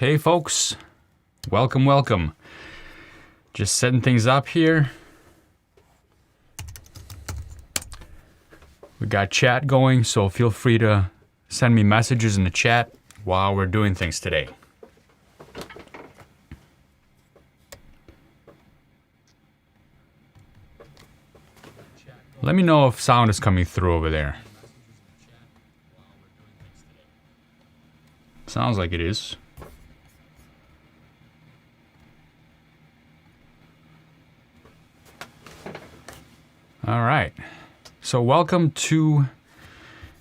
Hey folks, welcome. Just setting things up here. We got chat going, so feel free to send me messages in the chat while we're doing things today. Let me know if sound is coming through over there. Sounds like it is. All right, so welcome to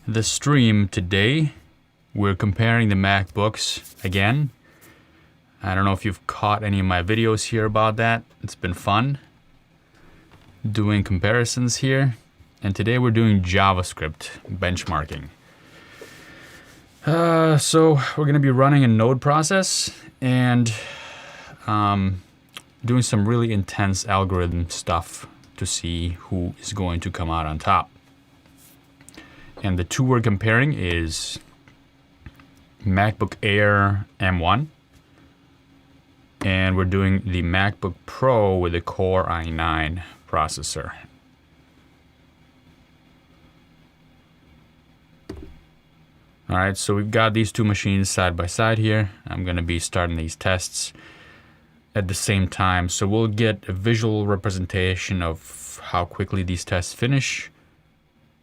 the stream today. We're comparing the MacBooks again. I don't know if you've caught any of my videos here about that. It's been fun doing comparisons here. And today we're doing JavaScript benchmarking. So we're gonna be running a node process and doing some really intense algorithm stuff to see who is going to come out on top. And the two we're comparing is MacBook Air M1, and we're doing the MacBook Pro with the Core i9 processor. All right, so we've got these two machines side by side here. I'm gonna be starting these tests at the same time, so we'll get a visual representation of how quickly these tests finish,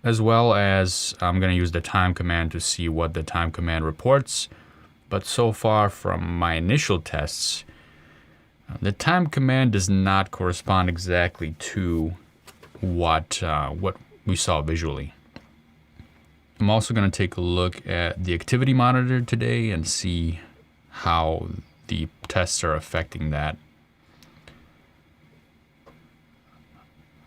as well as I'm gonna use the time command to see what the time command reports. But so far from my initial tests, the time command does not correspond exactly to what we saw visually. I'm also gonna take a look at the activity monitor today and see how the tests are affecting that.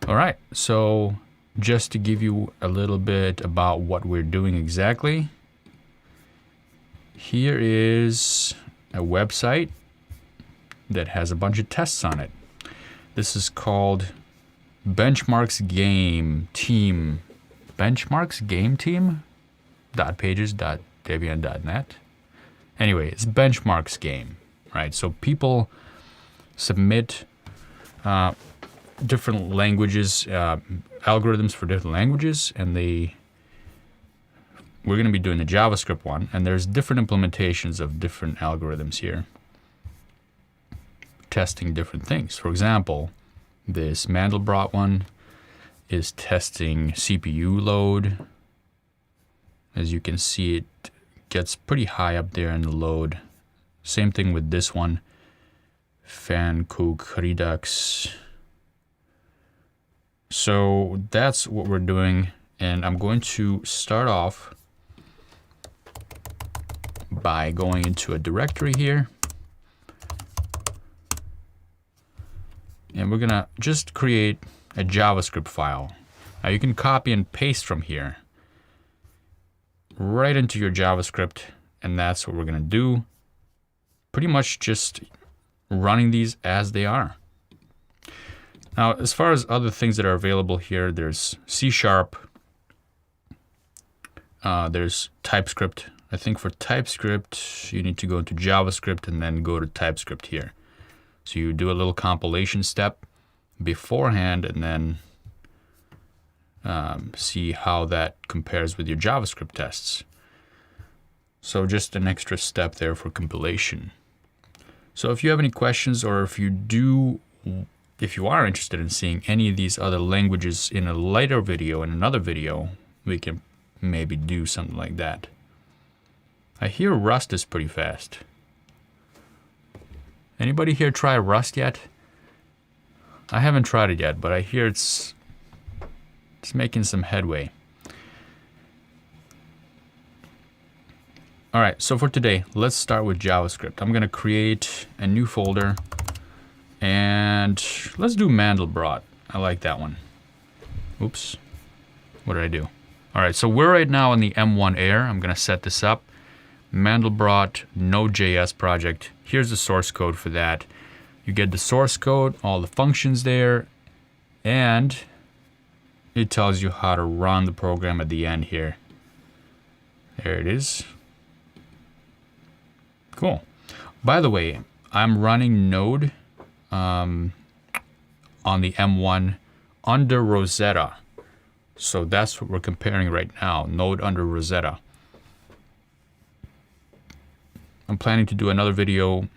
All right, so just to give you a little bit about what we're doing exactly, here is a website that has a bunch of tests on it. This is called benchmarksgameteam.pages.debian.net. Anyway, it's benchmarks game, right? So people submit different languages, algorithms for different languages, and we're going to be doing the JavaScript one, and there's different implementations of different algorithms here, testing different things. For example, this Mandelbrot one is testing CPU load. As you can see, it gets pretty high up there in the load. Same thing with this one, Pfannkuch Redux. So that's what we're doing, and I'm going to start off by going into a directory here, and we're gonna just create a JavaScript file. Now you can copy and paste from here right into your JavaScript, and that's what we're gonna do. Pretty much just running these as they are. Now, as far as other things that are available here, there's C#, there's Typescript. I think for Typescript, you need to go into JavaScript and then go to Typescript here. So you do a little compilation step beforehand and then see how that compares with your JavaScript tests. So just an extra step there for compilation. So if you have any questions, or if you are interested in seeing any of these other languages in a later video, in another video, we can maybe do something like that. I hear Rust is pretty fast. Anybody here try Rust yet? I haven't tried it yet, but I hear it's making some headway. All right, so for today, let's start with JavaScript. I'm gonna create a new folder, and let's do Mandelbrot. I like that one. Oops, what did I do? All right, so we're right now in the M1 Air. I'm gonna set this up. Mandelbrot Node.js project. Here's the source code for that. You get the source code, all the functions there, and it tells you how to run the program at the end here. There it is. Cool. By the way, I'm running Node on the M1 under Rosetta. So that's what we're comparing right now, Node under Rosetta. I'm planning to do another video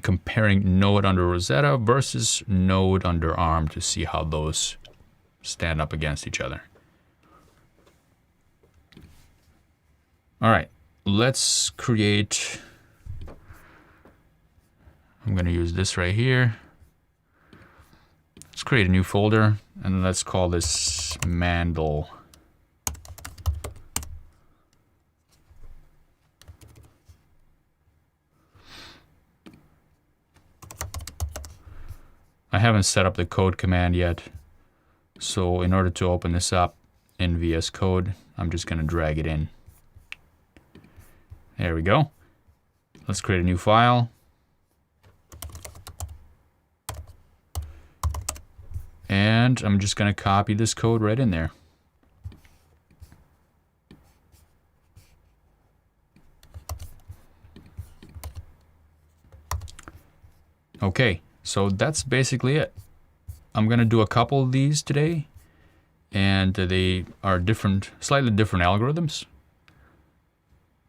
comparing Node under Rosetta versus Node under ARM to see how those stand up against each other. All right, let's create, I'm gonna use this right here. Let's create a new folder and let's call this Mandel. I haven't set up the code command yet. So in order to open this up in VS Code, I'm just gonna drag it in. There we go. Let's create a new file. And I'm just gonna copy this code right in there. Okay, so that's basically it. I'm gonna do a couple of these today, and they are different, slightly different algorithms.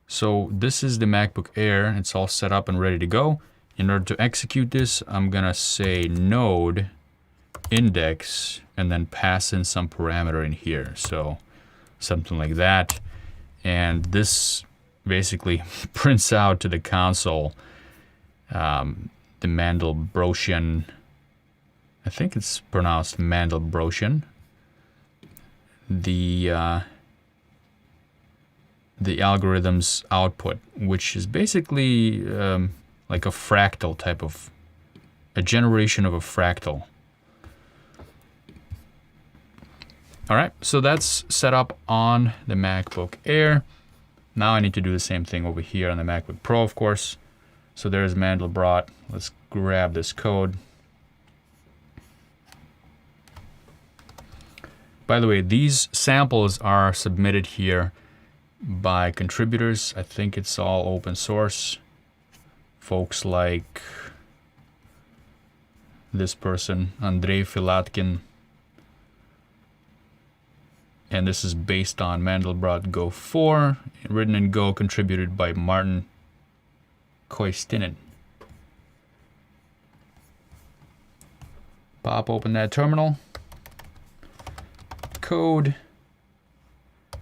So this is the MacBook Air. It's all set up and ready to go. In order to execute this, I'm gonna say node index and then pass in some parameter in here. So something like that. And this basically prints out to the console the Mandelbrottian, I think it's pronounced Mandelbrottian, the algorithm's output, which is basically like a fractal type of, a generation of a fractal. All right, so that's set up on the MacBook Air. Now I need to do the same thing over here on the MacBook Pro, of course. So there's Mandelbrot. Let's grab this code. By the way, these samples are submitted here by contributors. I think it's all open source. Folks like this person, Andrei Filatkin. And this is based on Mandelbrot Go 4, written in Go, contributed by Martin Koistinen. Pop open that terminal. Code,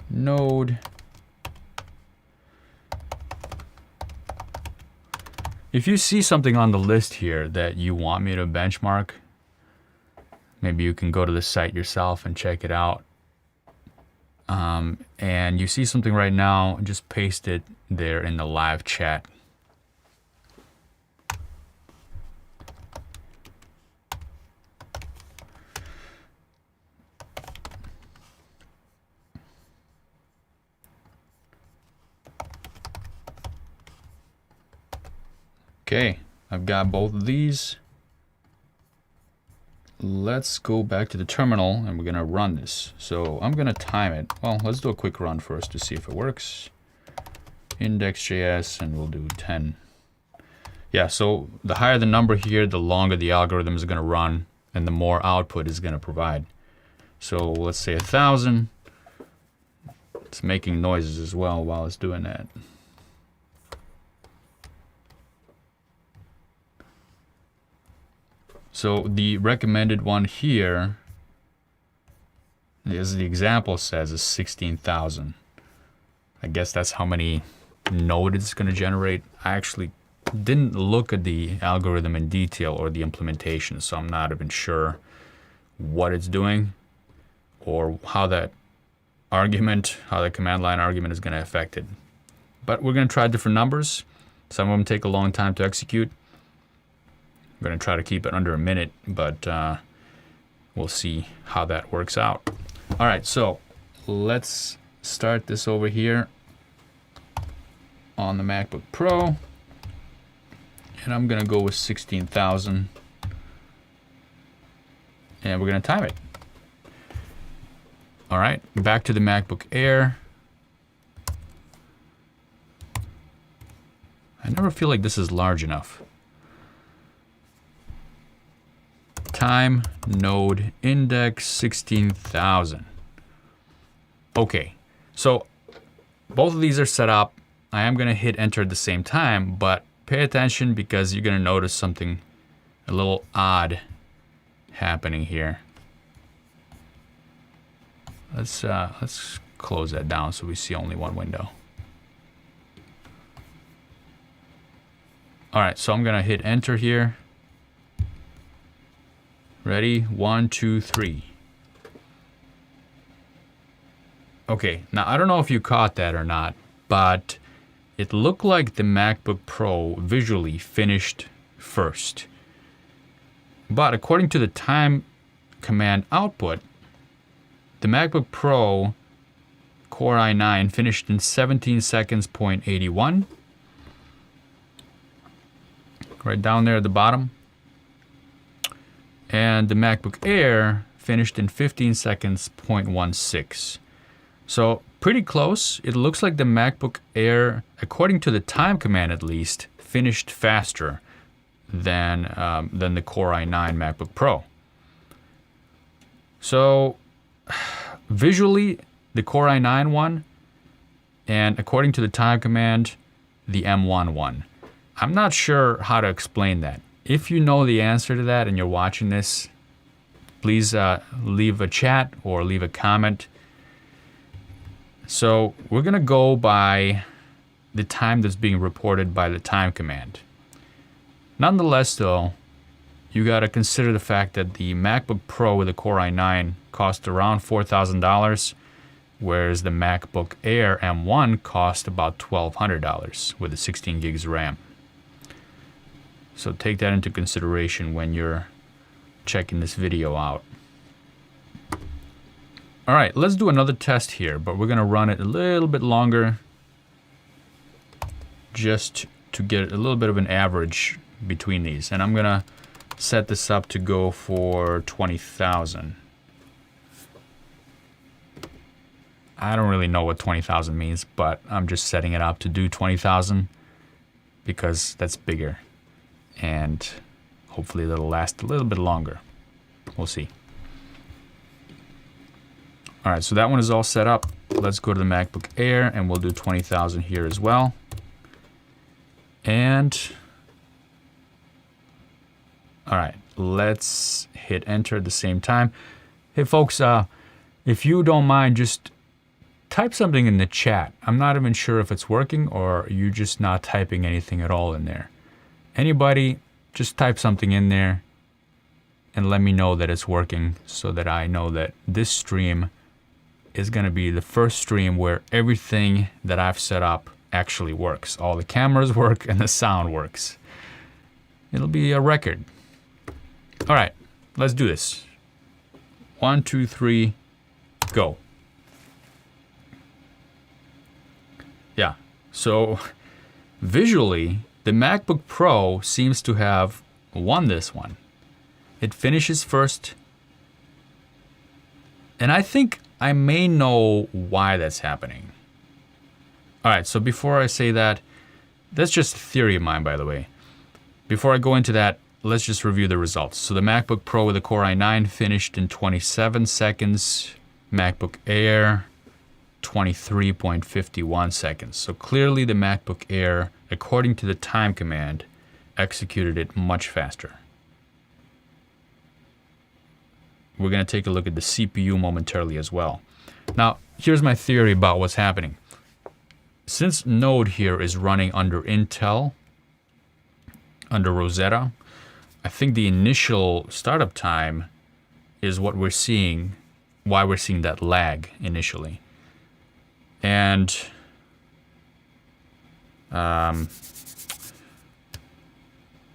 node. If you see something on the list here that you want me to benchmark, maybe you can go to the site yourself and check it out. And you see something right now, just paste it there in the live chat. Okay, I've got both of these. Let's go back to the terminal and we're gonna run this. So I'm gonna time it. Well, let's do a quick run first to see if it works. Index.js, and we'll do 10. Yeah, so the higher the number here, the longer the algorithm is gonna run and the more output it's gonna provide. So let's say 1,000. It's making noises as well while it's doing that. So the recommended one here, as the example says, is 16,000. I guess that's how many nodes it's going to generate. I actually didn't look at the algorithm in detail or the implementation, so I'm not even sure what it's doing or how that argument, how the command line argument is going to affect it. But we're going to try different numbers. Some of them take a long time to execute. I'm going to try to keep it under a minute, but we'll see how that works out. All right, so let's start this over here on the MacBook Pro. And I'm going to go with 16,000. And we're going to time it. All right, back to the MacBook Air. I never feel like this is large enough. Time node index 16,000. Okay, so both of these are set up. I am going to hit enter at the same time, but pay attention because you're going to notice something a little odd happening here. Let's close that down so we see only one window. All right, so I'm going to hit enter here. Ready? 1, 2, 3. Okay, now I don't know if you caught that or not, but it looked like the MacBook Pro visually finished first. But according to the time command output, the MacBook Pro Core i9 finished in 17 seconds, 0.81. Right down there at the bottom. And the MacBook Air finished in 15 seconds, 0.16. So pretty close. It looks like the MacBook Air, according to the time command at least, finished faster than the Core i9 MacBook Pro. So visually, the Core i9 one, and according to the time command, the M1 one. I'm not sure how to explain that. If you know the answer to that and you're watching this, please leave a chat or leave a comment. So we're going to go by the time that's being reported by the time command. Nonetheless, though, you got to consider the fact that the MacBook Pro with the Core i9 cost around $4,000, whereas the MacBook Air M1 cost about $1,200 with the 16 gigs RAM. So take that into consideration when you're checking this video out. All right, let's do another test here, but we're gonna run it a little bit longer just to get a little bit of an average between these. And I'm gonna set this up to go for 20,000. I don't really know what 20,000 means, but I'm just setting it up to do 20,000 because that's bigger. And hopefully that'll last a little bit longer. We'll see. All right, so that one is all set up. Let's go to the MacBook Air and we'll do 20,000 here as well. And all right, let's hit enter at the same time. Hey folks, if you don't mind, just type something in the chat. I'm not even sure if it's working or you're just not typing anything at all in there. Anybody, just type something in there and let me know that it's working so that I know that this stream is going to be the first stream where everything that I've set up actually works. All the cameras work and the sound works. It'll be a record. All right, let's do this. 1, 2, 3, go. Yeah, so visually, the MacBook Pro seems to have won this one. It finishes first. And I think I may know why that's happening. All right, so before I say that, that's just a theory of mine, by the way. Before I go into that, let's just review the results. So the MacBook Pro with the Core i9 finished in 27 seconds. MacBook Air, 23.51 seconds. So clearly the MacBook Air, according to the time command, executed it much faster. We're going to take a look at the CPU momentarily as well. Now, here's my theory about what's happening. Since Node here is running under Intel, under Rosetta, I think the initial startup time is what we're seeing, why we're seeing that lag initially. And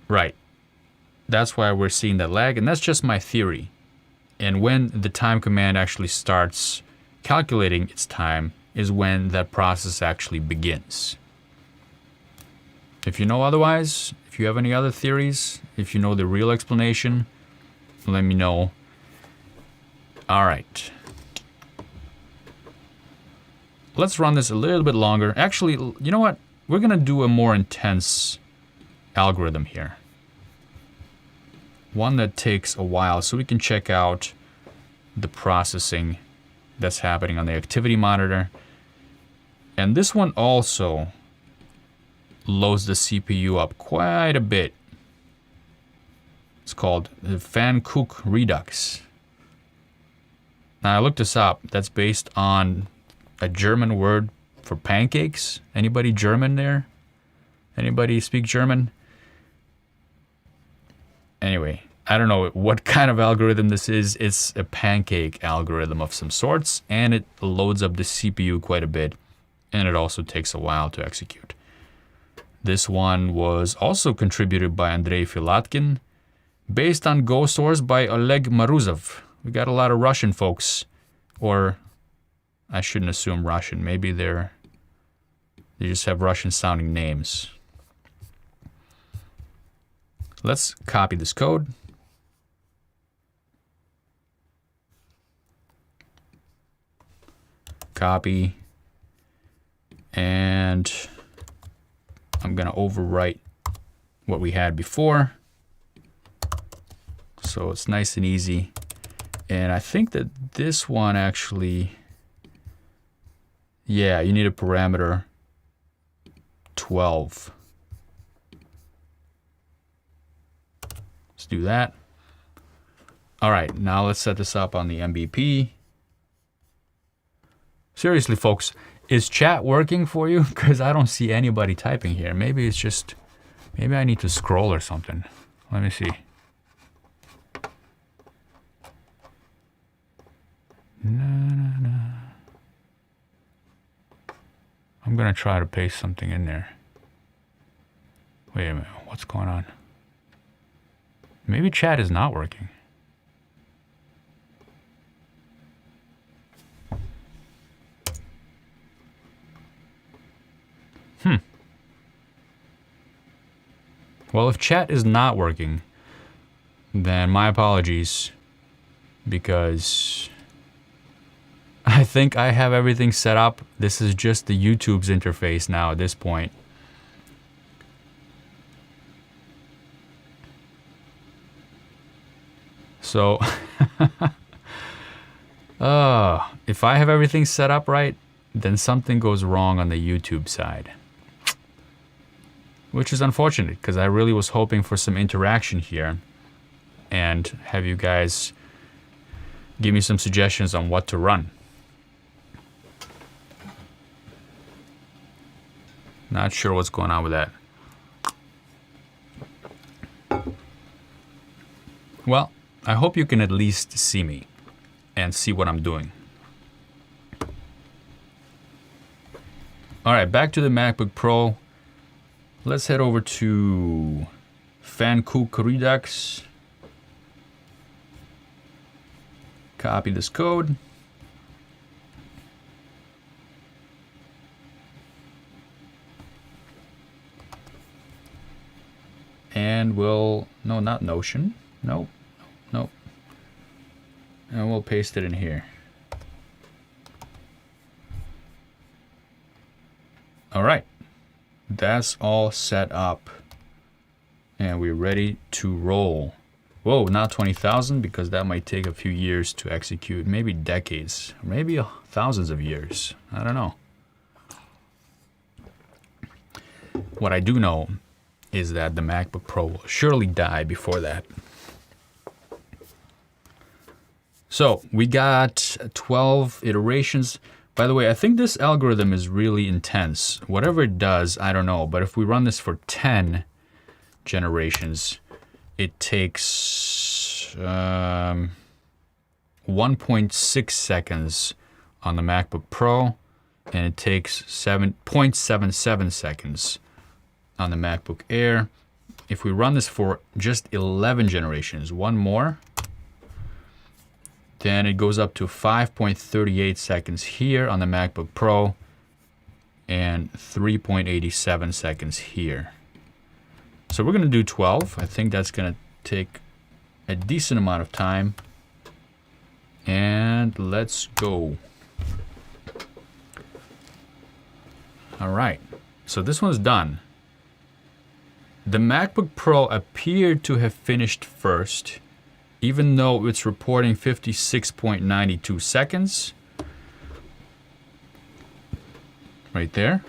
right, that's why we're seeing that lag, and that's just my theory. And when the time command actually starts calculating its time is when that process actually begins. If you know otherwise, if you have any other theories, if you know the real explanation, let me know. All right. Let's run this a little bit longer. Actually, you know what? we're gonna do a more intense algorithm here. One that takes a while, so we can check out the processing that's happening on the activity monitor. And this one also loads the CPU up quite a bit. It's called the Pfannkuchen Redux. Now I looked this up. That's based on a German word for pancakes. Anybody German there? Anybody speak German? Anyway, I don't know what kind of algorithm this is. It's a pancake algorithm of some sorts, and it loads up the CPU quite a bit, and it also takes a while to execute. This one was also contributed by Andrei Filatkin, based on Go source by Oleg Maruzov. We got a lot of Russian folks, or I shouldn't assume Russian. Maybe they just have Russian sounding names. Let's copy this code. Copy. And I'm gonna overwrite what we had before. So it's nice and easy. And I think that this one actually, yeah, you need a parameter 12. Let's do that. All right, now let's set this up on the MVP. Seriously, folks, is chat working for you? Because I don't see anybody typing here. Maybe it's just, maybe I need to scroll or something. Let me see. I'm gonna try to paste something in there. Wait a minute, what's going on? Maybe chat is not working. Well, if chat is not working, then my apologies, because I think I have everything set up. This is just the YouTube's interface now at this point. So, if I have everything set up right, then something goes wrong on the YouTube side. Which is unfortunate, because I really was hoping for some interaction here and have you guys give me some suggestions on what to run. Not sure what's going on with that. Well, I hope you can at least see me and see what I'm doing. All right, back to the MacBook Pro. Let's head over to Pfannkuchen Redux. Copy this code. And we'll, no, not Notion. Nope, nope. And we'll paste it in here. All right. That's all set up. And we're ready to roll. Whoa, not 20,000, because that might take a few years to execute. Maybe decades. Maybe thousands of years. I don't know. What I do know is that the MacBook Pro will surely die before that. So we got 12 iterations. By the way, I think this algorithm is really intense. Whatever it does, I don't know. But if we run this for 10 generations, it takes 1.6 seconds on the MacBook Pro, and it takes 7.77 seconds on the MacBook Air. If we run this for just 11 generations, one more, then it goes up to 5.38 seconds here on the MacBook Pro and 3.87 seconds here. So we're going to do 12. I think that's going to take a decent amount of time. And let's go. All right. So this one's done. The MacBook Pro appeared to have finished first, even though it's reporting 56.92 seconds. Right there.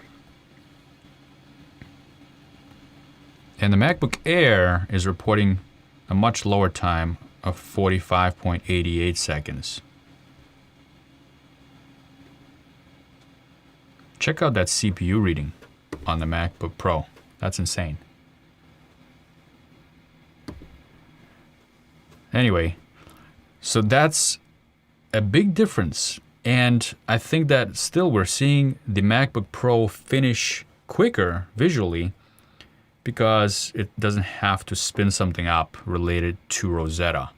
And the MacBook Air is reporting a much lower time of 45.88 seconds. Check out that CPU reading on the MacBook Pro. That's insane. Anyway, so that's a big difference. And I think that still we're seeing the MacBook Pro finish quicker visually because it doesn't have to spin something up related to Rosetta.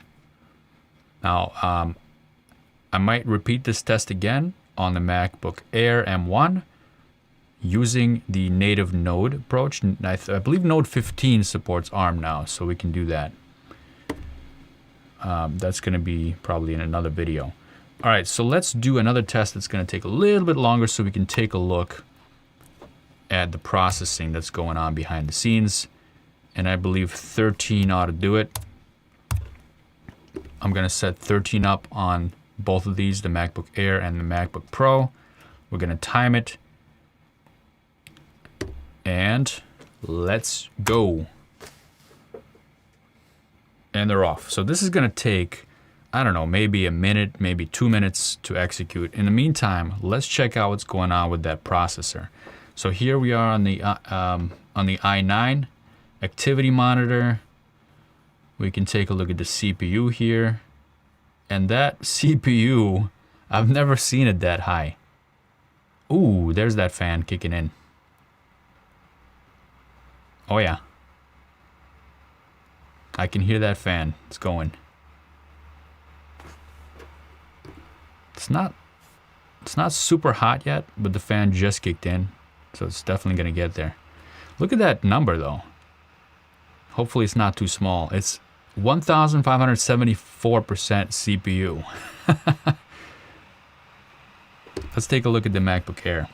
Now, I might repeat this test again on the MacBook Air M1 using the native Node approach. I believe Node 15 supports ARM now, so we can do that. That's going to be probably in another video. All right, so let's do another test that's going to take a little bit longer so we can take a look at the processing that's going on behind the scenes. And I believe 13 ought to do it. I'm going to set 13 up on both of these, the MacBook Air and the MacBook Pro. We're going to time it. And let's go. And they're off. So this is going to take, I don't know, maybe a minute, maybe 2 minutes to execute. In the meantime, let's check out what's going on with that processor. So here we are on the i9 activity monitor. We can take a look at the CPU here. And that CPU, I've never seen it that high. Ooh, there's that fan kicking in. Oh yeah. I can hear that fan. It's going. It's not super hot yet, but the fan just kicked in. So it's definitely going to get there. Look at that number though. Hopefully it's not too small. It's 1,574% CPU. Let's take a look at the MacBook Air.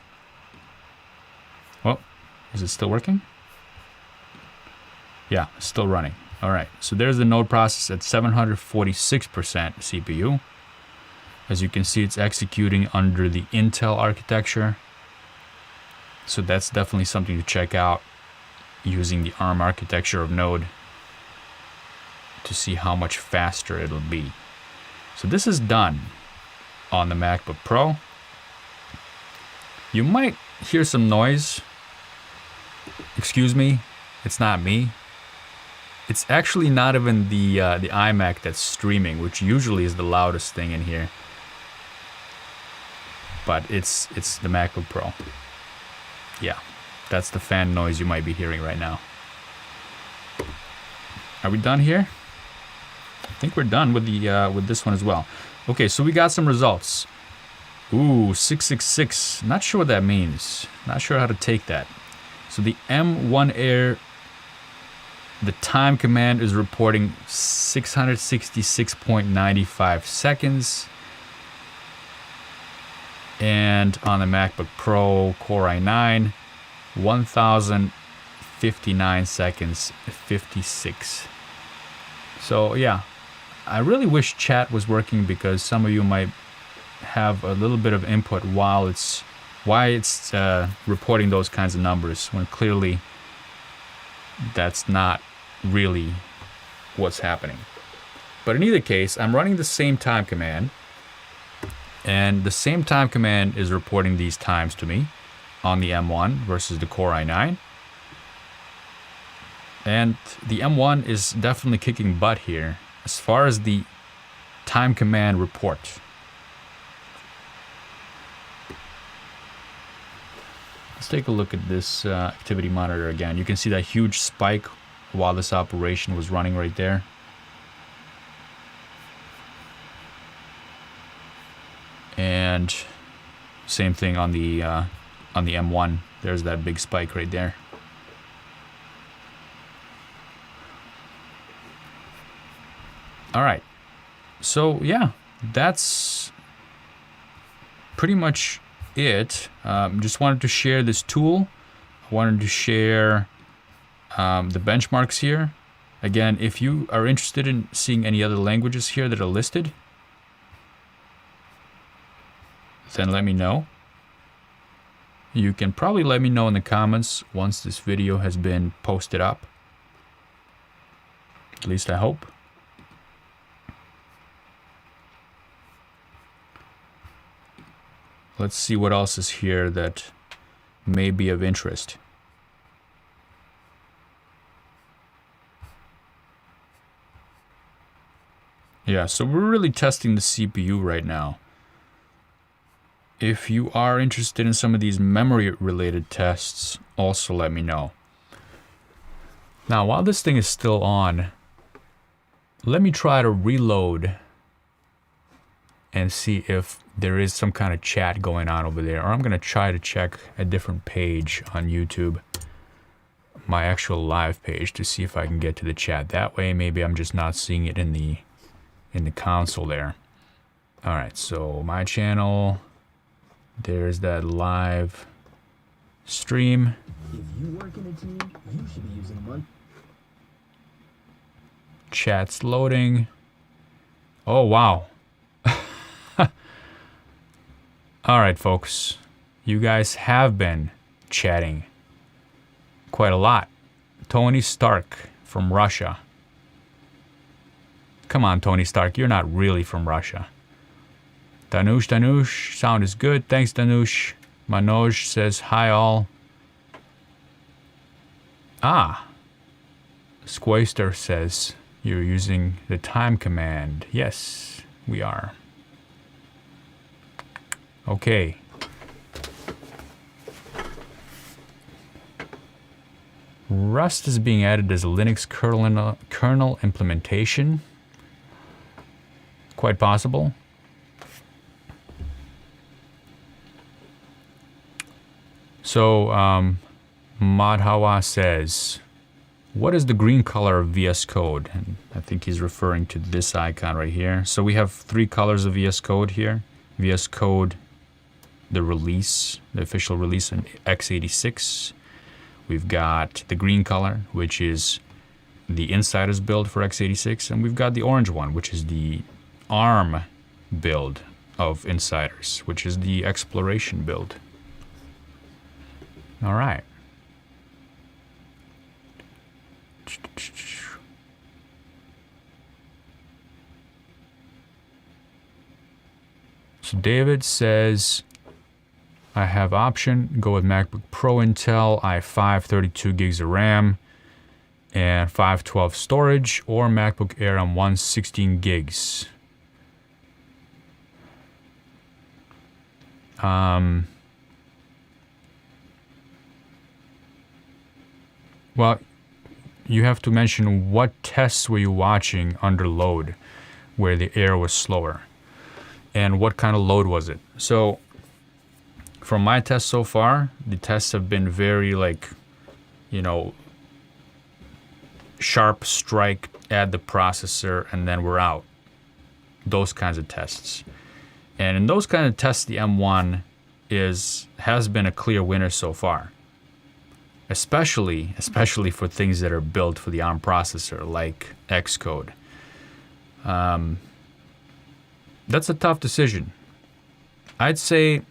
Well, is it still working? Yeah, it's still running. All right, so there's the node process at 746% CPU. As you can see, it's executing under the Intel architecture. So that's definitely something to check out using the ARM architecture of Node to see how much faster it'll be. So this is done on the MacBook Pro. You might hear some noise. Excuse me, it's not me. It's actually not even the iMac that's streaming, which usually is the loudest thing in here. But it's the MacBook Pro. Yeah, that's the fan noise you might be hearing right now. Are we done here? I think we're done with the with this one as well. Okay, so we got some results. Ooh, 666. Not sure what that means. Not sure how to take that. So the M1 Air, the time command is reporting 666.95 seconds. And on the MacBook Pro Core i9, 1,059 seconds, 56. So yeah, I really wish chat was working because some of you might have a little bit of input why it's reporting those kinds of numbers when clearly that's not really what's happening. But in either case, I'm running the same time command, and the same time command is reporting these times to me on the M1 versus the Core i9. And the M1 is definitely kicking butt here as far as the time command report. Let's take a look at this activity monitor again. You can see that huge spike while this operation was running right there. And same thing on the M1. There's that big spike right there. All right. So yeah, that's pretty much it. Just wanted to share this tool. I wanted to share the benchmarks here. Again, if you are interested in seeing any other languages here that are listed, then let me know. You can probably let me know in the comments once this video has been posted up. At least I hope. Let's see what else is here that may be of interest. Yeah, so we're really testing the CPU right now. If you are interested in some of these memory-related tests, also let me know. Now, while this thing is still on, let me try to reload and see if there is some kind of chat going on over there. Or I'm going to try to check a different page on YouTube, my actual live page, to see if I can get to the chat. That way, maybe I'm just not seeing it in the console there. All right, so my channel, there's that live stream. If you work in a team, you should be using one. Chat's loading. Oh, wow. All right, folks. You guys have been chatting quite a lot. Tony Stark from Russia. Come on, Tony Stark. You're not really from Russia. Danush, sound is good. Thanks, Danush. Manoj says, hi all. Ah. Squaster says, you're using the time command. Yes, we are. Okay. Rust is being added as a Linux kernel implementation. Quite possible. So, Madhawa says, what is the green color of VS Code? And I think he's referring to this icon right here. So we have 3 colors of VS Code here. VS Code, the release, the official release on x86. We've got the green color, which is the Insiders build for x86. And we've got the orange one, which is the ARM build of Insiders, which is the Exploration build. All right. So David says, I have option, go with MacBook Pro Intel, i5 32 gigs of RAM and 512 storage, or MacBook Air M1 16 gigs. Well, you have to mention what tests were you watching under load where the Air was slower, and what kind of load was it. So from my tests so far, the tests have been very sharp strike, add the processor, and then we're out. Those kinds of tests. And in those kind of tests, the M1 has been a clear winner so far. Especially for things that are built for the ARM processor, like Xcode. That's a tough decision. I'd say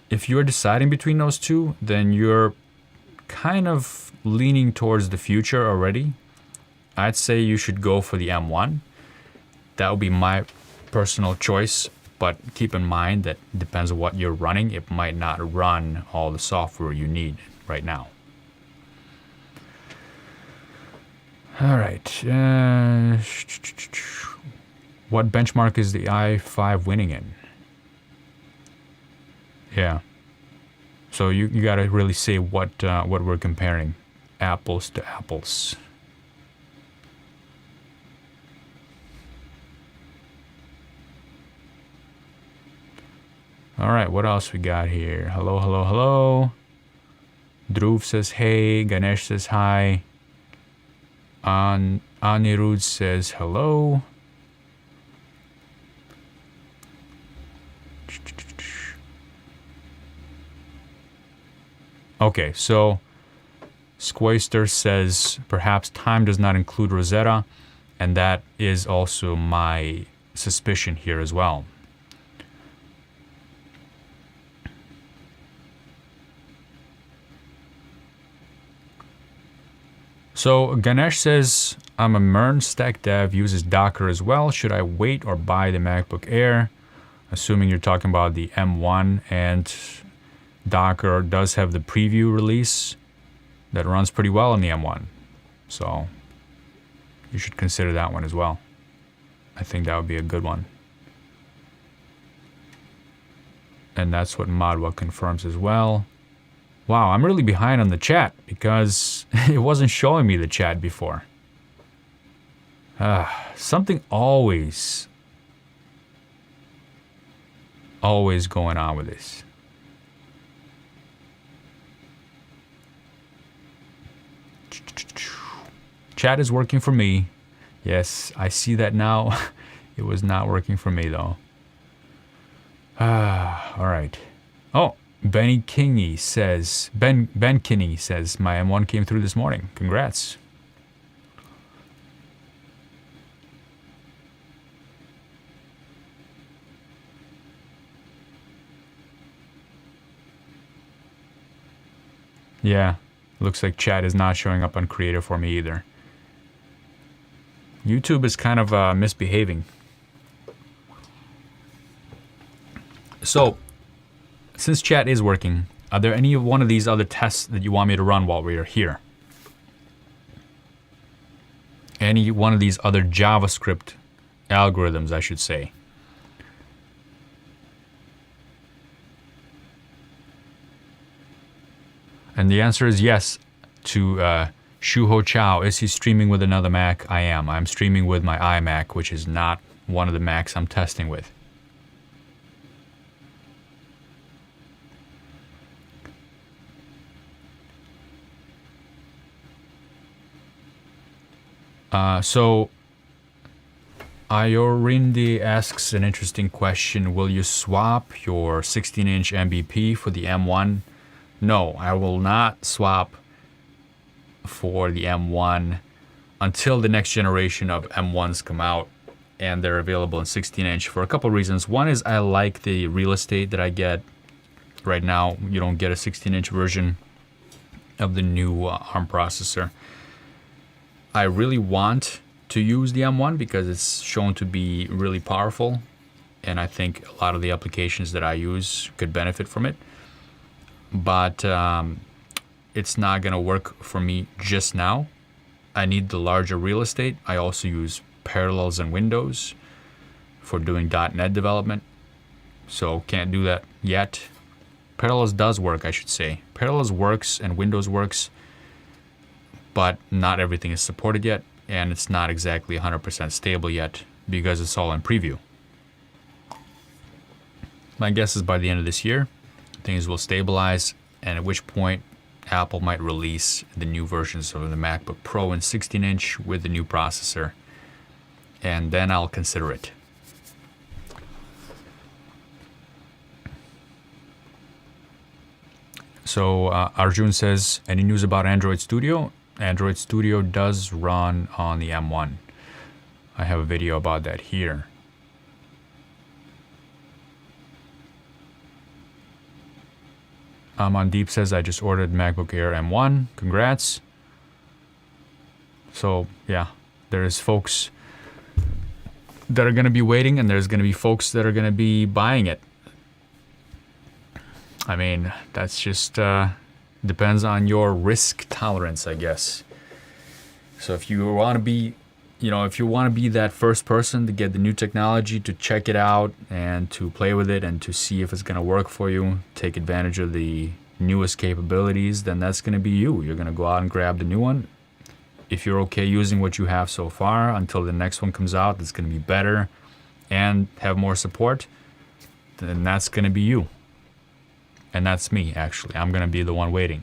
if you're deciding between those two, then you're kind of leaning towards the future already. I'd say you should go for the M1. That would be my personal choice, but keep in mind that it depends on what you're running. It might not run all the software you need right now. All right. What benchmark is the i5 winning in? Yeah. So you gotta really say what we're comparing, apples to apples. All right, what else we got here? Hello, hello, hello. Dhruv says hey. Ganesh says hi. Anirudh says hello. Okay, so Squayster says perhaps time does not include Rosetta, and that is also my suspicion here as well. So Ganesh says, I'm a MERN stack dev, uses Docker as well. Should I wait or buy the MacBook Air? Assuming you're talking about the M1, and Docker does have the preview release that runs pretty well on the M1. So you should consider that one as well. I think that would be a good one. And that's what Madwa confirms as well. Wow, I'm really behind on the chat because it wasn't showing me the chat before. Something always going on with this. Chat is working for me. Yes, I see that now. It was not working for me though. All right. Oh, Ben Kinney says, my M1 came through this morning. Congrats. Yeah, looks like chat is not showing up on Creator for me either. YouTube is kind of misbehaving. So, since chat is working, are there any one of these other tests that you want me to run while we are here? Any one of these other JavaScript algorithms, I should say. And the answer is yes to Shuho Chow. Is he streaming with another Mac? I am. I'm streaming with my iMac, which is not one of the Macs I'm testing with. So Ayorindi asks an interesting question. Will you swap your 16-inch MVP for the M1? No, I will not swap for the M1 until the next generation of M1s come out and they're available in 16-inch for a couple of reasons. One is I like the real estate that I get right now. You don't get a 16-inch version of the new ARM processor. I really want to use the M1 because it's shown to be really powerful, and I think a lot of the applications that I use could benefit from it. But it's not going to work for me just now. I need the larger real estate. I also use Parallels and Windows for doing .NET development, so can't do that yet. Parallels does work, I should say. Parallels works and Windows works, but not everything is supported yet, and it's not exactly 100% stable yet because it's all in preview. My guess is by the end of this year, things will stabilize, and at which point Apple might release the new versions of the MacBook Pro in 16-inch with the new processor, and then I'll consider it. So Arjun says, any news about Android Studio? Android Studio does run on the M1. I have a video about that here. Amandeep says, I just ordered MacBook Air M1. Congrats. So, yeah, there's folks that are going to be waiting, and there's going to be folks that are going to be buying it. I mean, that's just depends on your risk tolerance, I guess. So if you want to be, if you want to be that first person to get the new technology, to check it out and to play with it and to see if it's going to work for you, take advantage of the newest capabilities, then that's going to be you. You're going to go out and grab the new one. If you're okay using what you have so far until the next one comes out that's going to be better and have more support, then that's going to be you. And that's me, actually. I'm going to be the one waiting.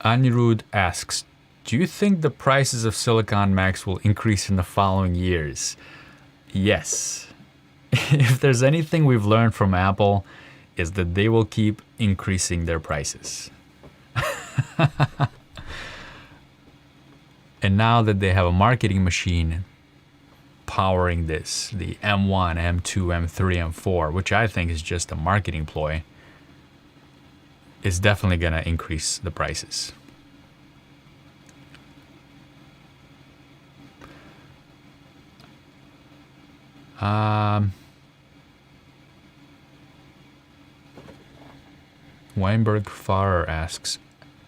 Anirudh asks, Do you think the prices of Silicon Macs will increase in the following years? Yes. If there's anything we've learned from Apple, is that they will keep increasing their prices. And now that they have a marketing machine powering this, the M1, M2, M3, M4, which I think is just a marketing ploy, is definitely going to increase the prices. Weinberg Farrer asks,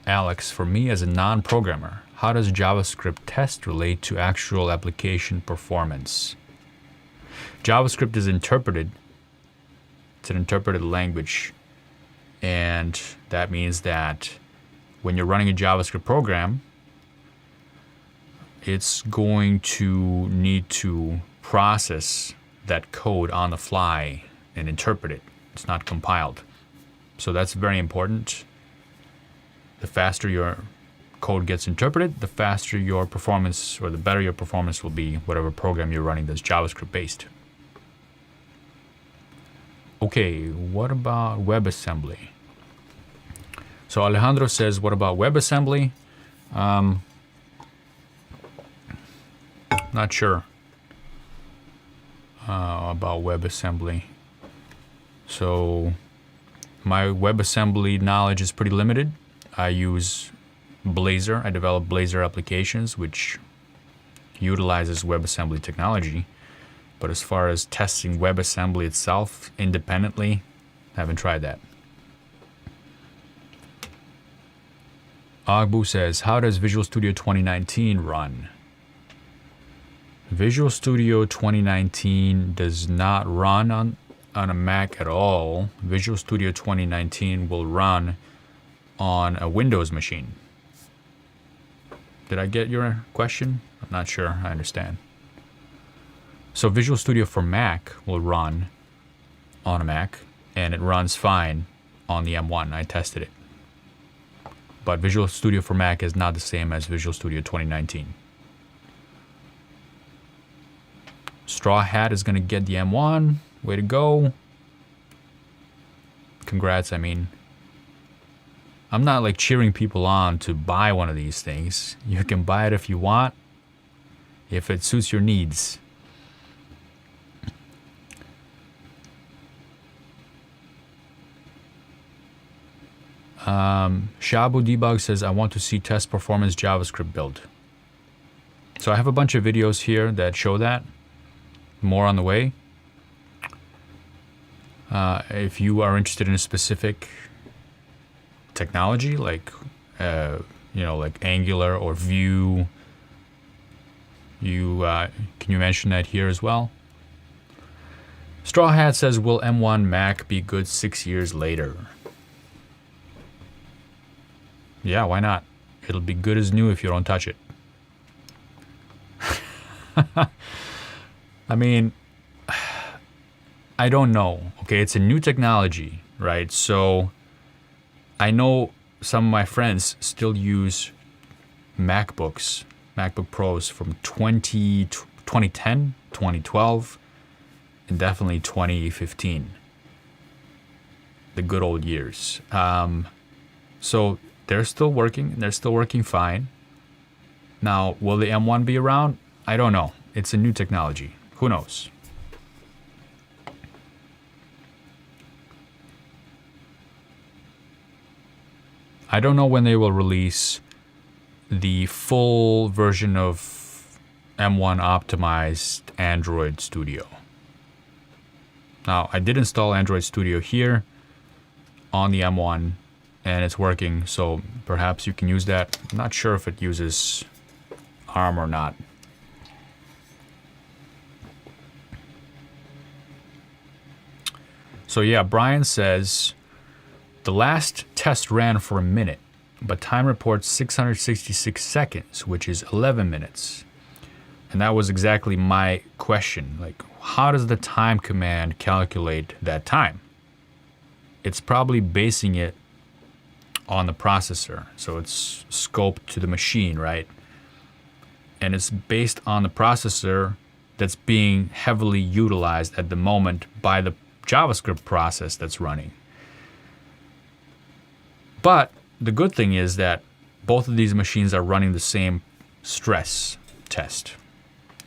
Alex, for me as a non-programmer, how does JavaScript test relate to actual application performance? JavaScript is interpreted. It's an interpreted language. And that means that when you're running a JavaScript program, it's going to need to process that code on the fly and interpret it. It's not compiled. So that's very important. The faster your code gets interpreted, the faster your performance, or the better your performance will be, whatever program you're running that's JavaScript based. Okay, what about WebAssembly? So Alejandro says, what about WebAssembly? Not sure about WebAssembly. So my WebAssembly knowledge is pretty limited. I use Blazor. I develop Blazor applications, which utilizes WebAssembly technology. But as far as testing WebAssembly itself independently, I haven't tried that. Agbu says, how does Visual Studio 2019 run? Visual Studio 2019 does not run on a Mac at all. Visual Studio 2019 will run on a Windows machine. Did I get your question? I'm not sure I understand. So Visual Studio for Mac will run on a Mac, and it runs fine on the M1. I tested it. But Visual Studio for Mac is not the same as Visual Studio 2019. Straw Hat is going to get the M1. Way to go. Congrats, I mean. I'm not like cheering people on to buy one of these things. You can buy it if you want, if it suits your needs. Shabu Debug says, I want to see test performance JavaScript build. So I have a bunch of videos here that show that. More on the way. If you are interested in a specific technology, like like Angular or Vue, can you mention that here as well? Straw Hat says, will M1 Mac be good 6 years later? Yeah, why not? It'll be good as new if you don't touch it. I mean, I don't know. Okay, it's a new technology, right? So I know some of my friends still use MacBooks, MacBook Pros from 2010, 2012, and definitely 2015. The good old years. So they're still working, and they're still working fine. Now, will the M1 be around? I don't know. It's a new technology. Who knows? I don't know when they will release the full version of M1 optimized Android Studio. Now, I did install Android Studio here on the M1, and it's working, so perhaps you can use that. I'm not sure if it uses ARM or not. So yeah, Brian says, the last test ran for a minute, but time reports 666 seconds, which is 11 minutes. And that was exactly my question. Like, how does the time command calculate that time? It's probably basing it on the processor. So it's scoped to the machine, right? And it's based on the processor that's being heavily utilized at the moment by the JavaScript process that's running. But the good thing is that both of these machines are running the same stress test,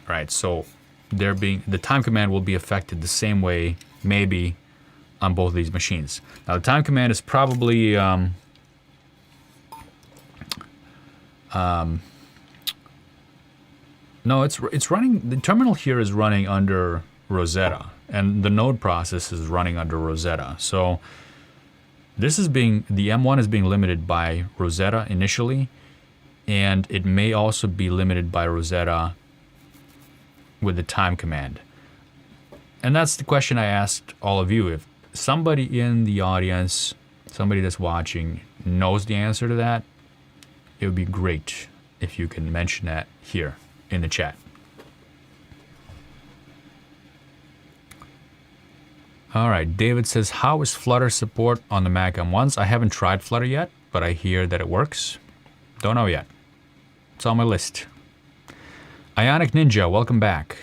right? So the time command will be affected the same way, maybe, on both of these machines. Now the time command is probably no, it's running. The terminal here is running under Rosetta, and the node process is running under Rosetta. So this is the M1 is being limited by Rosetta initially, and it may also be limited by Rosetta with the time command. And that's the question I asked all of you. If somebody in the audience, somebody that's watching, knows the answer to that, it would be great if you can mention that here in the chat. All right, David says, how is Flutter support on the Mac M1s? I haven't tried Flutter yet, but I hear that it works. Don't know yet. It's on my list. Ionic Ninja, welcome back.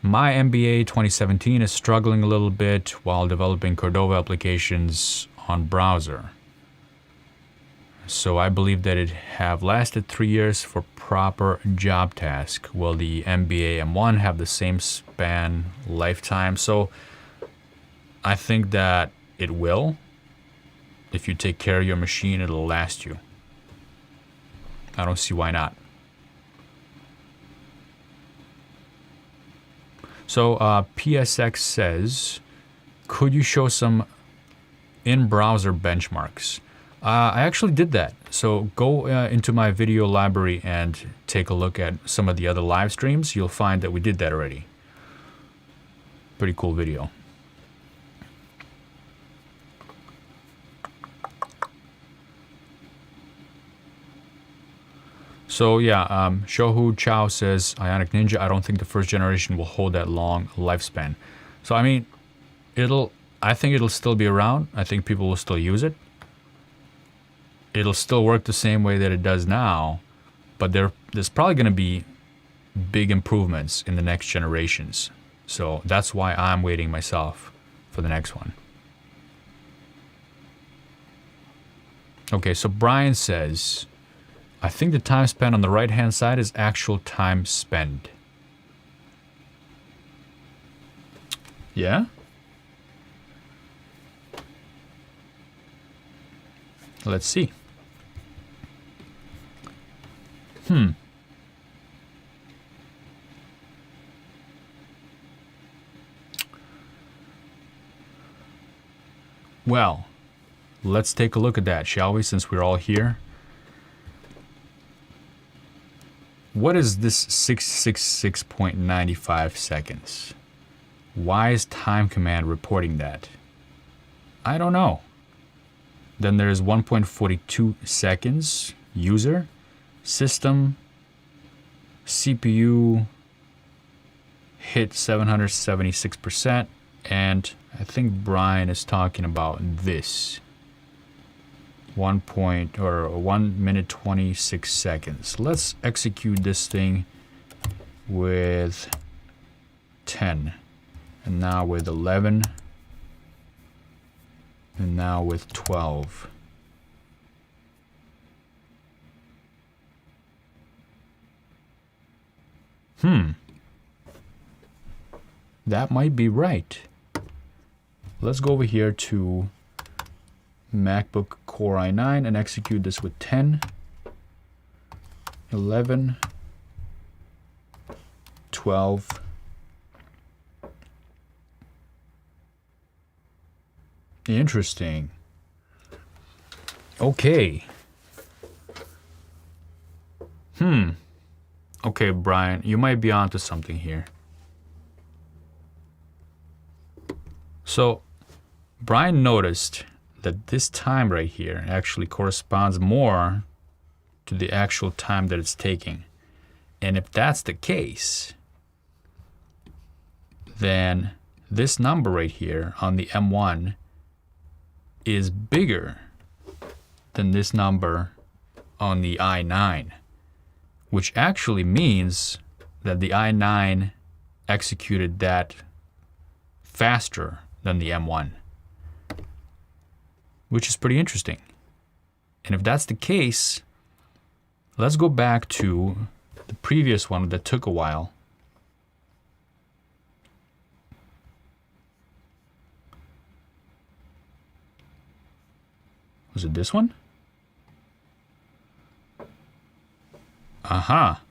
My MBA 2017 is struggling a little bit while developing Cordova applications on browser. So I believe that it have lasted 3 years for proper job task. Will the MBA M1 have the same span lifetime? So I think that it will. If you take care of your machine, it'll last you. I don't see why not. So PSX says, could you show some in-browser benchmarks? I actually did that. So go into my video library and take a look at some of the other live streams. You'll find that we did that already. Pretty cool video. So yeah, Shohu Chow says, Ionic Ninja, I don't think the first generation will hold that long lifespan. So I mean, I think it'll still be around. I think people will still use it. It'll still work the same way that it does now, but there's probably going to be big improvements in the next generations. So that's why I'm waiting myself for the next one. Okay, so Brian says, I think the time spent on the right-hand side is actual time spent. Yeah? Let's see. Well, let's take a look at that, shall we, since we're all here? What is this 666.95 seconds? Why is time command reporting that? I don't know. Then there's 1.42 seconds, user, system, CPU hit 776%, and I think Brian is talking about this. 1 minute 26 seconds. Let's execute this thing with 10, and now with 11, and now with 12. That might be right. Let's go over here to MacBook Core i9 and execute this with 10, 11, 12. Interesting. Okay. Okay, Brian, you might be onto something here. So, Brian noticed that this time right here actually corresponds more to the actual time that it's taking. And if that's the case, then this number right here on the M1 is bigger than this number on the i9, which actually means that the i9 executed that faster than the M1, which is pretty interesting. And if that's the case, let's go back to the previous one that took a while. Was it this one? Aha.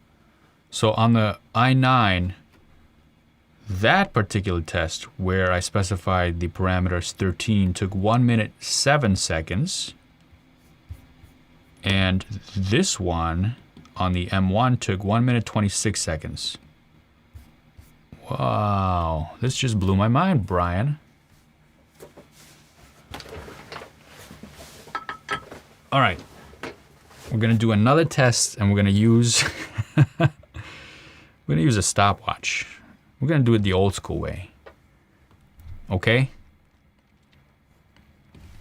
So on the i9, that particular test where I specified the parameters 13 took 1 minute 7 seconds. And this one on the M1 took 1 minute 26 seconds. Wow, this just blew my mind, Brian. All right, we're gonna do another test, and we're gonna use a stopwatch. We're gonna do it the old school way. Okay.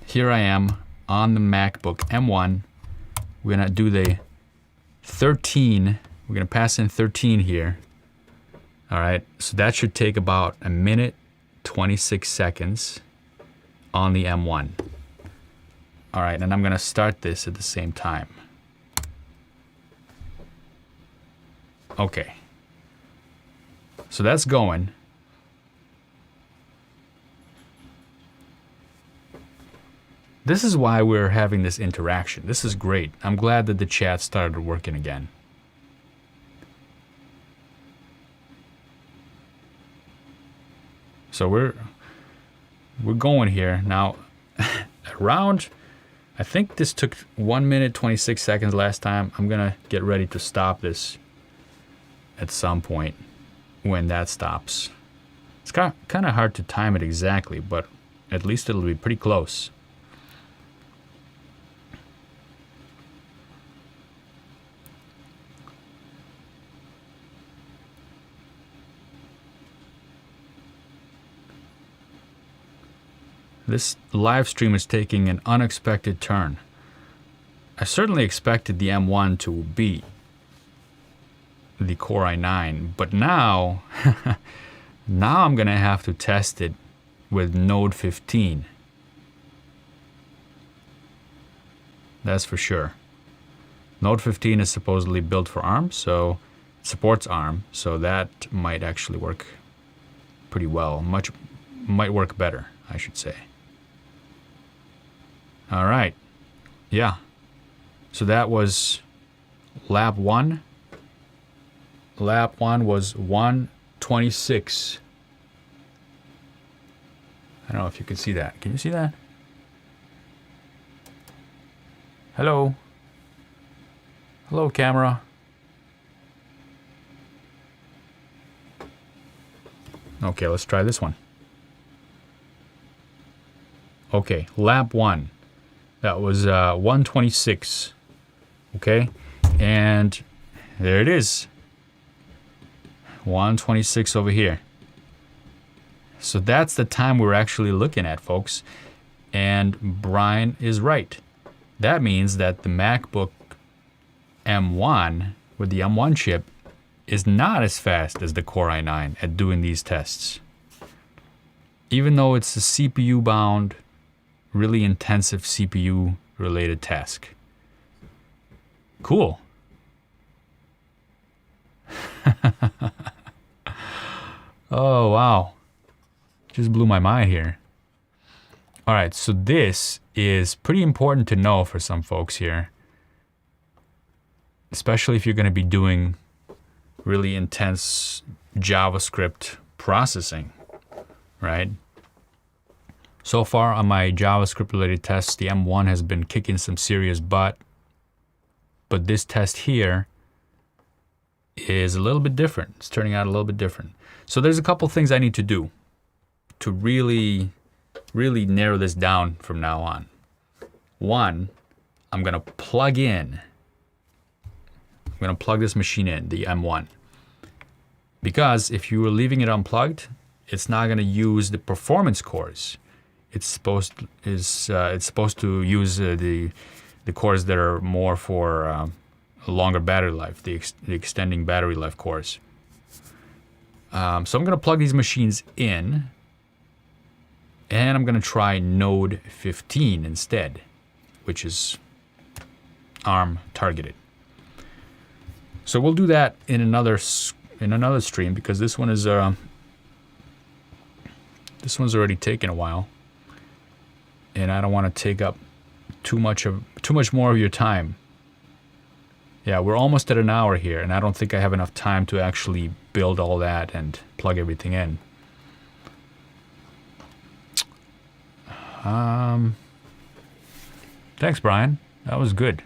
Here I am on the MacBook M1. We're gonna do the 13. We're gonna pass in 13 here. All right, so that should take about 1 minute 26 seconds on the M1. All right, and I'm gonna start this at the same time. Okay. So that's going. This is why we're having this interaction. This is great. I'm glad that the chat started working again. So we're going here. Now, around, I think this took 1 minute 26 seconds last time. I'm gonna get ready to stop this at some point when that stops. It's kind of hard to time it exactly, but at least it'll be pretty close. This live stream is taking an unexpected turn. I certainly expected the M1 to beat the Core i9, but now, now I'm gonna have to test it with Node 15. That's for sure. Node 15 is supposedly built for ARM, so it supports ARM, so that might actually work pretty well. Might work better, I should say. All right, yeah. So that was lap 1. Lap 1 was 1:26. I don't know if you can see that. Can you see that? Hello? Hello, camera. Okay, let's try this one. Okay, lap 1. That was 1:26. Okay, and there it is. 1:26 over here. So that's the time we're actually looking at, folks. And Brian is right. That means that the MacBook M1 with the M1 chip is not as fast as the Core i9 at doing these tests. Even though it's a CPU bound, really intensive CPU related task. Cool. Oh, wow. Just blew my mind here. All right, so this is pretty important to know for some folks here, especially if you're going to be doing really intense JavaScript processing, right? So far on my JavaScript related tests, the M1 has been kicking some serious butt, but this test here is a little bit different. It's turning out a little bit different. So there's a couple things I need to do to really narrow this down from now on. One, I'm gonna plug this machine in, the M1. Because if you were leaving it unplugged, it's not gonna use the performance cores. it's supposed to use the cores that are more for a longer battery life, the extending battery life cores. So I'm going to plug these machines in, and I'm going to try node 15 instead, which is ARM targeted. So we'll do that in another stream, because this one is this one's already taken a while, and I don't want to take up too much more of your time. Yeah, we're almost at an hour here, and I don't think I have enough time to actually build all that and plug everything in. Thanks, Brian. That was good.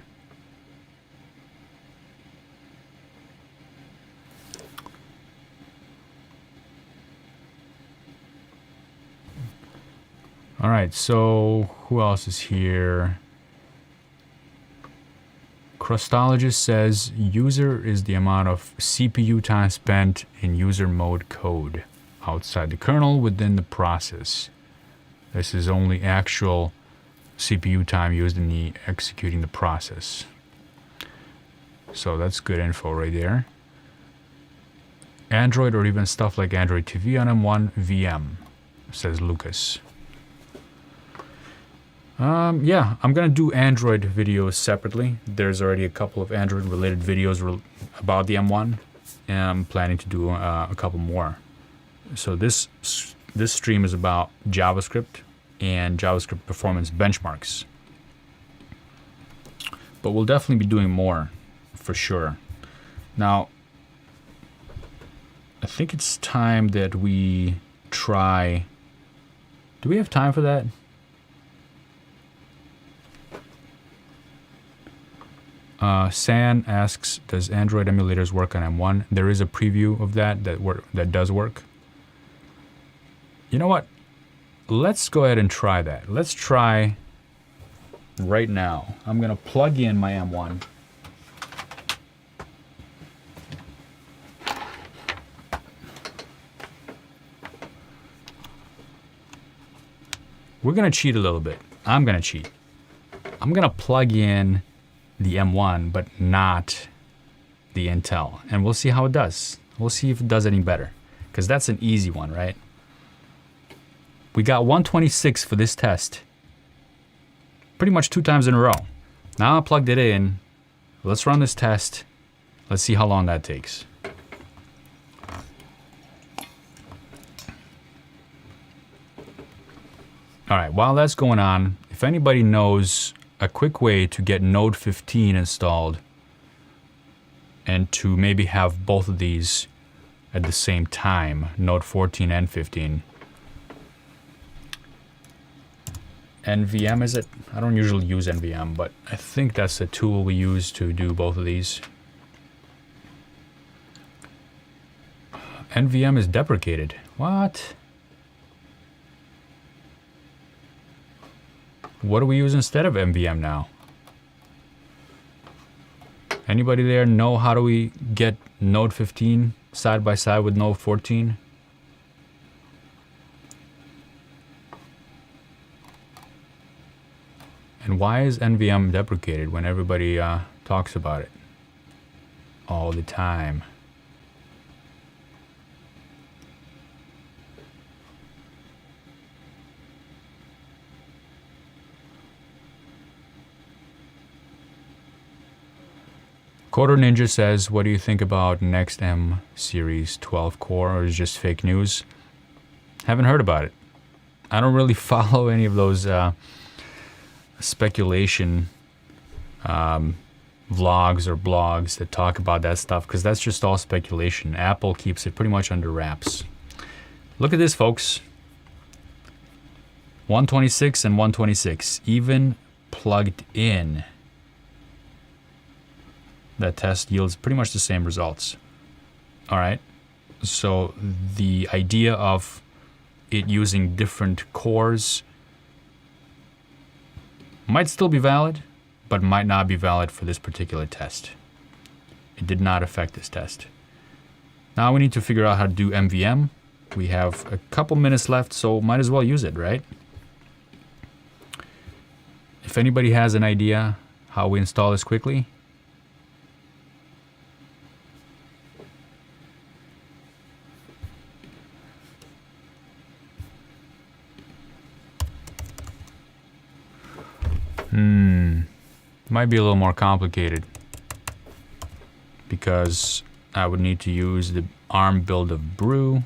All right, so who else is here? Crustologist says user is the amount of CPU time spent in user mode code outside the kernel within the process. This is only actual CPU time used in the executing the process. So that's good info right there. Android or even stuff like Android TV on M1 VM, says Lucas. Yeah, I'm gonna do Android videos separately. There's already a couple of Android related videos about the M1, and I'm planning to do a couple more. So this stream is about JavaScript and JavaScript performance benchmarks. But we'll definitely be doing more, for sure. Now, I think it's time that we try... Do we have time for that? San asks, does Android emulators work on M1? There is a preview of that does work. You know what? Let's go ahead and try that. Let's try right now. I'm going to plug in my M1. We're going to cheat a little bit. I'm going to cheat. I'm going to plug in the M1, but not the Intel. And we'll see how it does. We'll see if it does any better, because that's an easy one, right? We got 126 for this test. Pretty much 2 times in a row. Now I plugged it in. Let's run this test. Let's see how long that takes. All right, while that's going on, if anybody knows a quick way to get Node 15 installed and to maybe have both of these at the same time, Node 14 and 15. NVM, is it? I don't usually use NVM, but I think that's the tool we use to do both of these. NVM is deprecated. What? What do we use instead of NVM now? Anybody there know how do we get Node 15 side by side with Node 14? And why is NVM deprecated when everybody talks about it all the time? Coder Ninja says, what do you think about next M series 12 core, or is it just fake news? Haven't heard about it. I don't really follow any of those speculation vlogs or blogs that talk about that stuff, because that's just all speculation. Apple keeps it pretty much under wraps. Look at this, folks. 126 and 126, even plugged in. That test yields pretty much the same results. All right, so the idea of it using different cores might still be valid, but might not be valid for this particular test. It did not affect this test. Now we need to figure out how to do MVM. We have a couple minutes left, so might as well use it, right? If anybody has an idea how we install this quickly. Might be a little more complicated because I would need to use the ARM build of brew.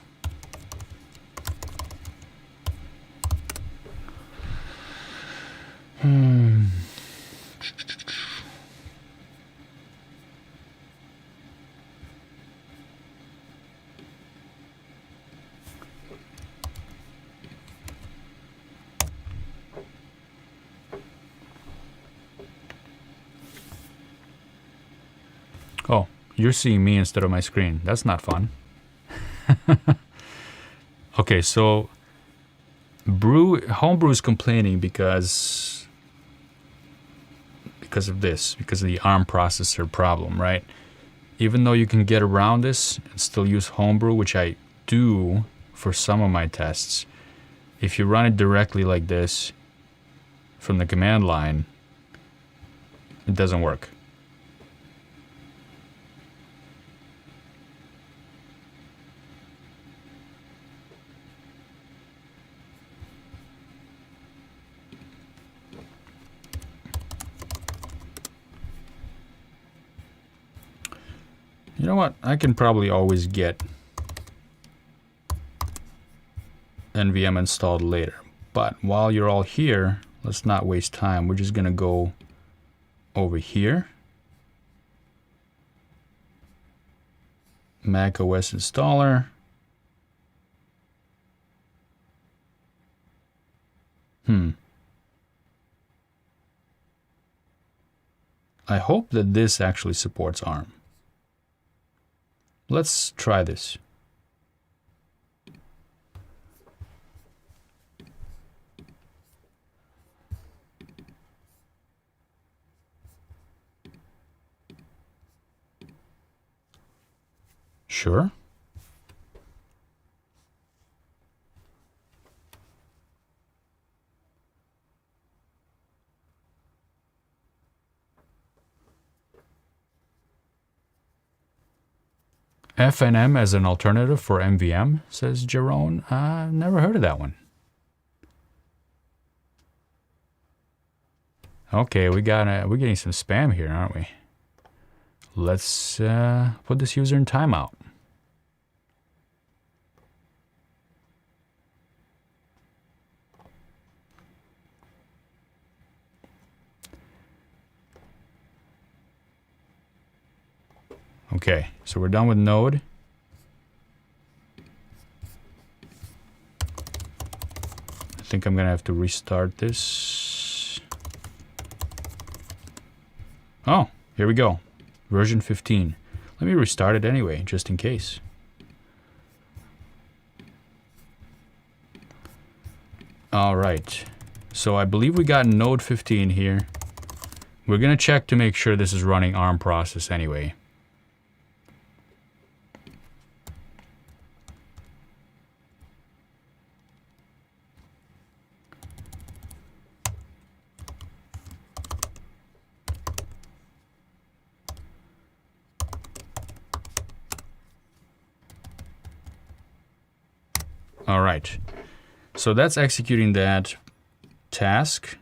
Oh, you're seeing me instead of my screen. That's not fun. Okay, so Homebrew is complaining because of this, because of the ARM processor problem, right? Even though you can get around this and still use Homebrew, which I do for some of my tests, if you run it directly like this from the command line, it doesn't work. You know what? I can probably always get NVM installed later. But while you're all here, let's not waste time. We're just going to go over here. Mac OS installer. I hope that this actually supports ARM. Let's try this. Sure. FNM as an alternative for MVM, says Jerome. I've never heard of that one. Okay, we're getting some spam here, aren't we? Let's put this user in timeout. Okay, so we're done with Node. I think I'm gonna have to restart this. Oh, here we go. Version 15. Let me restart it anyway, just in case. All right, so I believe we got Node 15 here. We're gonna check to make sure this is running ARM process anyway. All right, so that's executing that task.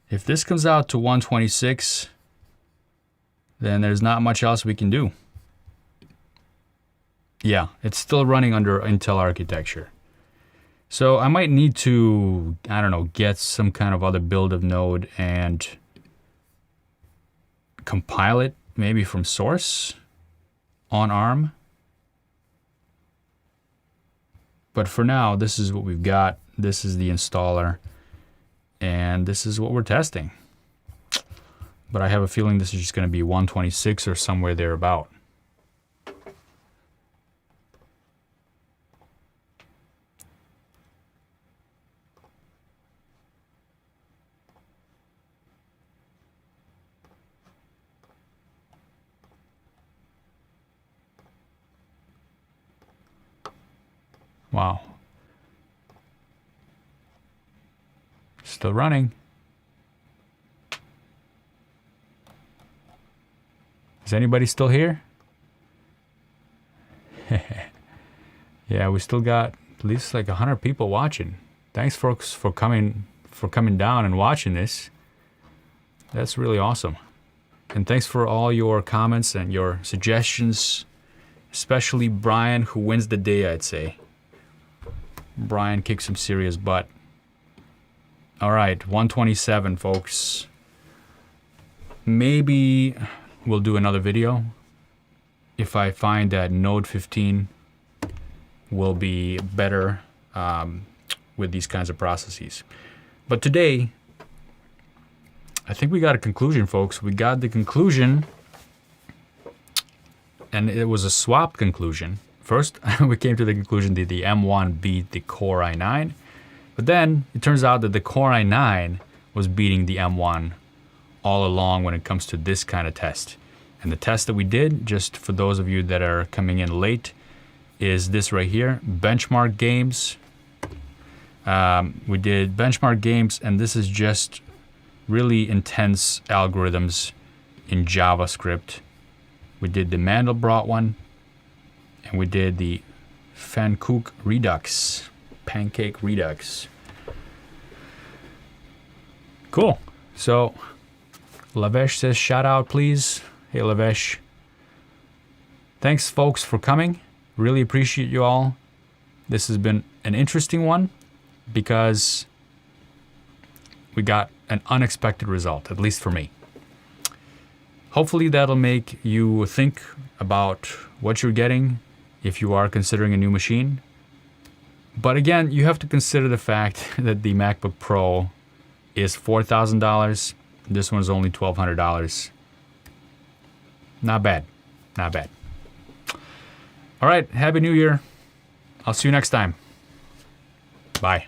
If this comes out to 126, then there's not much else we can do. Yeah, it's still running under Intel architecture. So I might need to, I don't know, get some kind of other build of Node and compile it maybe from source on ARM. But for now, this is what we've got. This is the installer. And this is what we're testing. But I have a feeling this is just going to be 126 or somewhere thereabout. Wow. Still running. Is anybody still here? Yeah, we still got at least like 100 people watching. Thanks, folks, for coming down and watching this. That's really awesome. And thanks for all your comments and your suggestions, especially Brian, who wins the day, I'd say. Brian kicks some serious butt. All right, 127, folks. Maybe we'll do another video if I find that Node 15 will be better with these kinds of processes. But today, I think we got a conclusion, folks. We got the conclusion, and it was a swapped conclusion. First, we came to the conclusion that the M1 beat the Core i9, but then it turns out that the Core i9 was beating the M1 all along when it comes to this kind of test. And the test that we did, just for those of you that are coming in late, is this right here, benchmark games. We did benchmark games, and this is just really intense algorithms in JavaScript. We did the Mandelbrot one, and we did the Pfannkuchen Redux, Pancake Redux. Cool. So Lavesh says shout out, please. Hey, Lavesh. Thanks, folks, for coming. Really appreciate you all. This has been an interesting one because we got an unexpected result, at least for me. Hopefully that'll make you think about what you're getting if you are considering a new machine. But again, you have to consider the fact that the MacBook Pro is $4,000. This one's only $1,200. Not bad. Not bad. All right. Happy New Year. I'll see you next time. Bye.